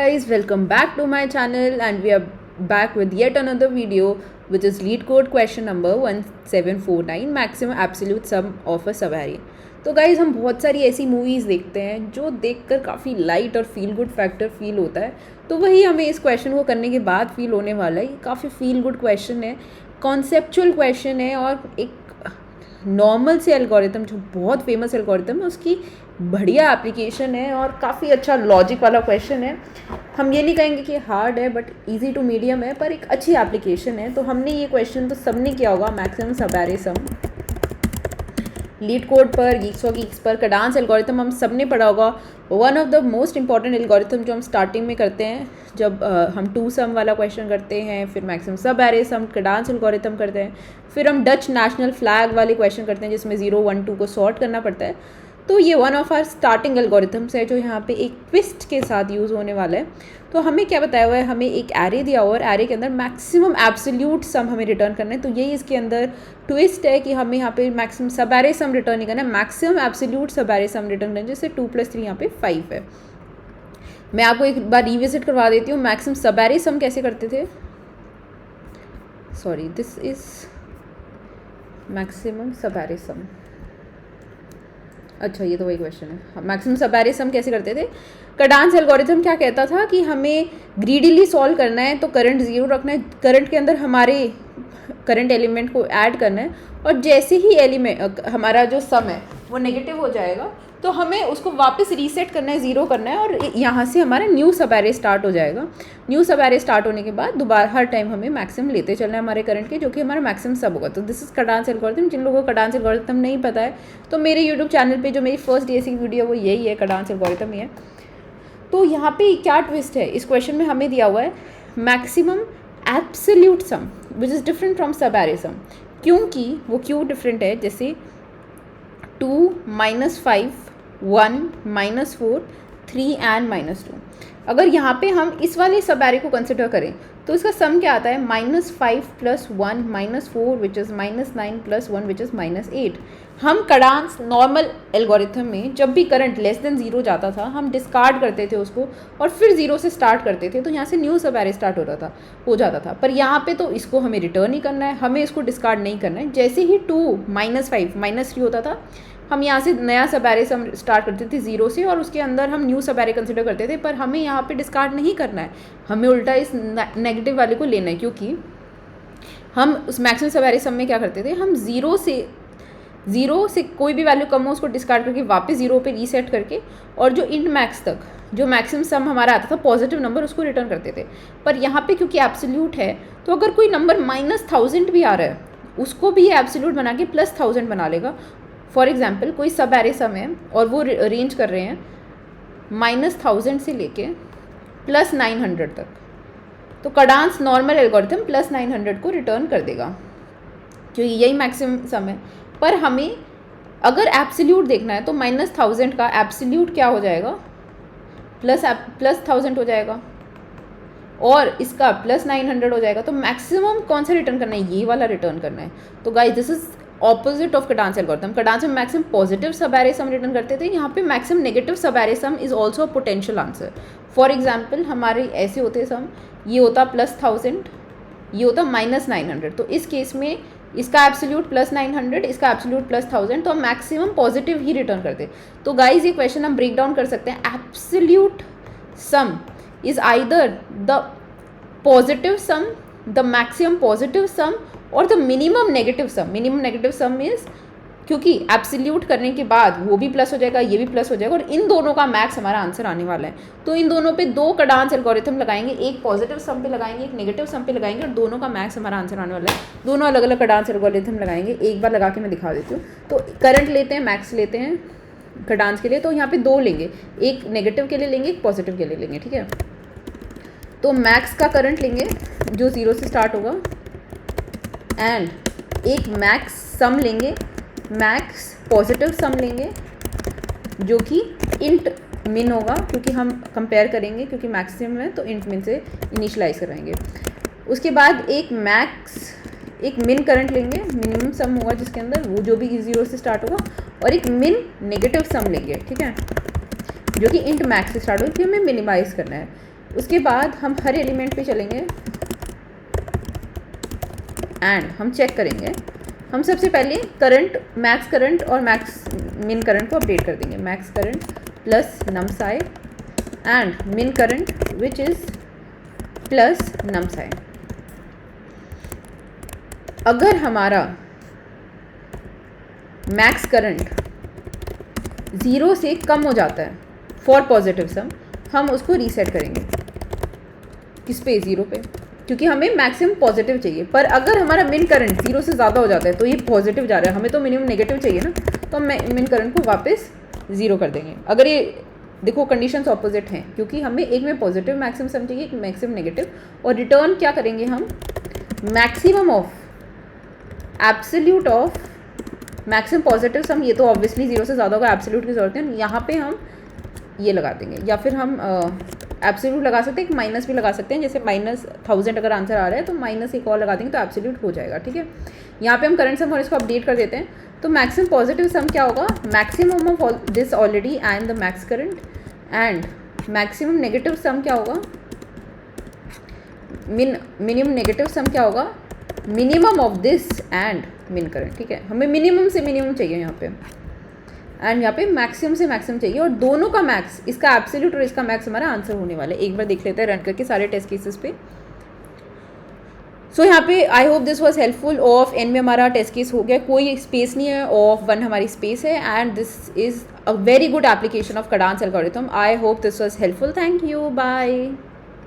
Guys, welcome back to my channel and we are back with yet another video which is lead code question number 1749 maximum absolute sum of a subarray. तो guys हम बहुत सारी ऐसी movies देखते हैं जो देखकर काफ़ी लाइट और फील गुड फैक्टर फील होता है, तो वही हमें इस क्वेश्चन को करने के बाद फील होने वाला है। काफ़ी फील गुड क्वेश्चन है, कॉन्सेप्चुअल क्वेश्चन है और एक नॉर्मल से एल्गोरिथम जो बहुत फेमस एल्गोरिथम है उसकी बढ़िया एप्लीकेशन है और काफ़ी अच्छा लॉजिक वाला क्वेश्चन है। हम ये नहीं कहेंगे कि हार्ड है बट इजी टू मीडियम है, पर एक अच्छी एप्लीकेशन है। तो हमने ये क्वेश्चन तो सबने किया होगा, मैक्सिमम सबैरे सम लीड कोड पर, गीक्स और गीक्स पर, कडांस एल्गोरिथम हम सबने पढ़ा होगा। One of the most important algorithm जो हम स्टार्टिंग में करते हैं जब हम टू सम वाला क्वेश्चन करते हैं, फिर मैक्सिमम सब एरे सम कडांस एल्गोरिथम करते हैं, फिर हम डच नेशनल फ्लैग वाले क्वेश्चन करते हैं जिसमें 0 1 2 को सॉर्ट करना पड़ता है। तो ये one of our starting algorithms है जो यहाँ पे एक ट्विस्ट के साथ यूज़ होने वाला है। तो हमें क्या बताया हुआ है, हमें एक एरे दिया हुआ है, एरे के अंदर मैक्सिमम एब्सोल्यूट सम हमें रिटर्न करना है। तो यही इसके अंदर ट्विस्ट है कि हमें यहाँ पे मैक्सिमम सब एरे सम रिटर्न नहीं करना है, मैक्सिमम एब्सोल्यूट सब एरे सम रिटर्न करना है, जैसे 2 + 3 यहाँ पे 5 है। मैं आपको एक बार रिविजिट करवा देती हूँ मैक्सिमम सब एरे सम कैसे करते थे। सॉरी, दिस इज मैक्सिमम सब एरे सम। अच्छा, ये तो वही क्वेश्चन है। मैक्सिमम सब एरे सम कैसे करते थे। कडांस एल्गोरिथम क्या कहता था कि हमें ग्रीडीली सॉल्व करना है तो करंट 0 रखना है, करंट के अंदर हमारे करंट एलिमेंट को ऐड करना है और जैसे ही एलिमेंट हमारा जो सम है वो नेगेटिव हो जाएगा तो हमें उसको वापस रीसेट करना है, 0 करना है और यहाँ से हमारा न्यू सब एरे स्टार्ट हो जाएगा। न्यू सब एरे स्टार्ट होने के बाद दोबारा हर टाइम हमें मैक्सिमम लेते चलना है हमारे करंट के, जो कि हमारा मैक्सिमम सब होगा। तो दिस इज कडांस एल्गोरिथम। जिन लोगों को कडांस एल्गोरिथम नहीं पता है तो मेरे यूट्यूब चैनल पे जो मेरी फर्स्ट डीएससी वीडियो वो यही है, कडांस एल्गोरिथम ही है। तो यहाँ पे क्या ट्विस्ट है, इस क्वेश्चन में हमें दिया हुआ है maximum absolute sum which is different from सब एरे सम। क्योंकि वो क्यों डिफरेंट है, जैसे 2 - 5 1 - 4 3 एंड -2। अगर यहाँ पे हम इस वाले सब एरे को कंसिडर करें तो इसका सम क्या आता है, -5 + 1 -4 विच इज़ -9 + 1 विच इज़ -8। हम कडांस नॉर्मल एल्गोरिथम में जब भी करंट लेस देन 0 जाता था हम डिस्कार्ड करते थे उसको और फिर 0 से स्टार्ट करते थे, तो यहाँ से न्यू सब एरे स्टार्ट हो जाता था। पर यहाँ पे तो इसको हमें रिटर्न ही करना है, हमें इसको डिस्कार्ड नहीं करना है। जैसे ही 2 - 5 -3 होता था हम यहाँ से नया सब एरे सम स्टार्ट करते थे 0 से और उसके अंदर हम न्यू सब एरे कंसिडर करते थे। पर हमें यहाँ पे डिस्कार्ड नहीं करना है, हमें उल्टा इस नेगेटिव वाले को लेना है, क्योंकि हम उस मैक्सिमम सब एरे सम में क्या करते थे, हम 0 से कोई भी वैल्यू कम हो उसको डिस्कार्ड करके वापस 0 पे रीसेट करके और जो इंट मैक्स तक जो मैक्सिमम सम हमारा आता था पॉजिटिव नंबर उसको रिटर्न करते थे। पर यहाँ पे क्योंकि एब्सोल्यूट है तो अगर कोई नंबर -1000 भी आ रहा है उसको भी ये एब्सोल्यूट बना के +1000 बना लेगा। फॉर एग्जाम्पल कोई सब एरे सम है और वो रेंज कर रहे हैं -1000 से लेके +900 तक, तो कडांस नॉर्मल एल्गोरिथम +900 को रिटर्न कर देगा क्योंकि यही मैक्सिमम सम है। पर हमें अगर एब्सोल्यूट देखना है तो -1000 का एब्सोल्यूट क्या हो जाएगा, +1000 हो जाएगा और इसका +900 हो जाएगा। तो मैक्सिमम कौन सा रिटर्न करना है, ये वाला रिटर्न करना है। तो guys this is opposite of Kadane's algorithm. Kadane's में maximum positive sub array sum return करते थे, यहाँ पे maximum negative sub array sum is also a potential answer. For example हमारे ऐसे होते सम, ये होता +1000, ये होता -900। तो इस केस में इसका एब्सोल्यूट +900, इसका एब्सोल्यूट +1000, तो हम मैक्सिमम पॉजिटिव ही रिटर्न करते। तो गाइज ये क्वेश्चन हम ब्रेक डाउन कर सकते हैं, absolute sum is either the positive sum, the maximum positive sum और the minimum negative sum. Minimum negative sum is क्योंकि एब्सोल्यूट करने के बाद वो भी प्लस हो जाएगा, ये भी प्लस हो जाएगा और इन दोनों का मैक्स हमारा आंसर आने वाला है। तो इन दोनों पे 2 कडांस एल्गोरिथम लगाएंगे, एक पॉजिटिव सम पे लगाएंगे, एक नेगेटिव सम पे लगाएंगे और दोनों का मैक्स हमारा आंसर आने वाला है। दोनों अलग अलग कडांस एल्गोरिथम लगाएंगे, एक बार लगा के मैं दिखा देती हूँ। तो करंट लेते हैं, मैक्स लेते हैं कडांस के लिए, तो यहाँ पे 2 लेंगे, एक नेगेटिव के लिए लेंगे, एक पॉजिटिव के लिए लेंगे, ठीक है। तो मैक्स का करंट लेंगे जो 0 से स्टार्ट होगा एंड एक मैक्स सम लेंगे, मैक्स पॉजिटिव सम लेंगे जो कि इंट मिन होगा, क्योंकि हम कंपेयर करेंगे क्योंकि मैक्सिमम है तो इंट मिन से इनिशियलाइज कराएंगे। उसके बाद एक मिन करंट लेंगे, मिनिमम सम होगा जिसके अंदर वो जो भी 0 से स्टार्ट होगा, और एक मिन नेगेटिव सम लेंगे, ठीक है, जो कि इंट मैक्स से स्टार्ट होगा, कि हमें मिनिमाइज करना है। उसके बाद हम हर एलिमेंट पे चलेंगे एंड हम चेक करेंगे। हम सबसे पहले करंट, मैक्स करंट और मैक्स मिन करंट को अपडेट कर देंगे। Max current plus nums i and min current which is plus nums i. अगर हमारा मैक्स करंट 0 से कम हो जाता है फॉर पॉजिटिव सम, हम उसको रीसेट करेंगे किस पे, 0 पे, क्योंकि हमें मैक्सिमम पॉजिटिव चाहिए। पर अगर हमारा मिन करंट 0 से ज़्यादा हो जाता है तो ये पॉजिटिव जा रहा है, हमें तो मिनिमम नेगेटिव चाहिए ना, तो हम मिन करंट को वापस 0 कर देंगे। अगर ये देखो कंडीशंस ऑपोजिट हैं, क्योंकि हमें एक में पॉजिटिव मैक्सिमम सम चाहिए, एक मैक्सिमम नेगेटिव, और रिटर्न क्या करेंगे हम, maximum of absolute of maximum positive sum. ये तो ऑब्वियसली 0 से ज़्यादा होगा, एब्सोल्यूट की ज़रूरत है, यहाँ पे हम ये लगा देंगे, या फिर हम एब्सोल्यूट लगा सकते हैं, एक माइनस भी लगा सकते हैं, जैसे -1000 अगर आंसर आ रहा है तो माइनस एक और लगा देंगे तो एब्सोल्यूट हो जाएगा। ठीक है, यहाँ पे हम करंट सम और इसको अपडेट कर देते हैं। तो मैक्सिमम पॉजिटिव सम क्या होगा, maximum of this already and the max current, and maximum negative sum क्या होगा, मिनिमम नेगेटिव सम क्या होगा, minimum of this and min current. ठीक है, हमें मिनिमम से मिनिमम चाहिए यहाँ पे, एंड यहाँ पे मैक्सिमम से मैक्सिमम चाहिए, और दोनों का मैक्स, इसका एब्सोल्यूट और इसका मैक्स हमारा आंसर होने वाला है। एक बार देख लेते हैं रन करके सारे टेस्ट केसेस पे। सो यहाँ पे I hope this was helpful. Of n में हमारा टेस्ट केस हो गया, कोई स्पेस नहीं है, ऑफ 1 हमारी स्पेस है, and this is a very good application of Kadane's algorithm. I hope this was helpful. Thank you, bye.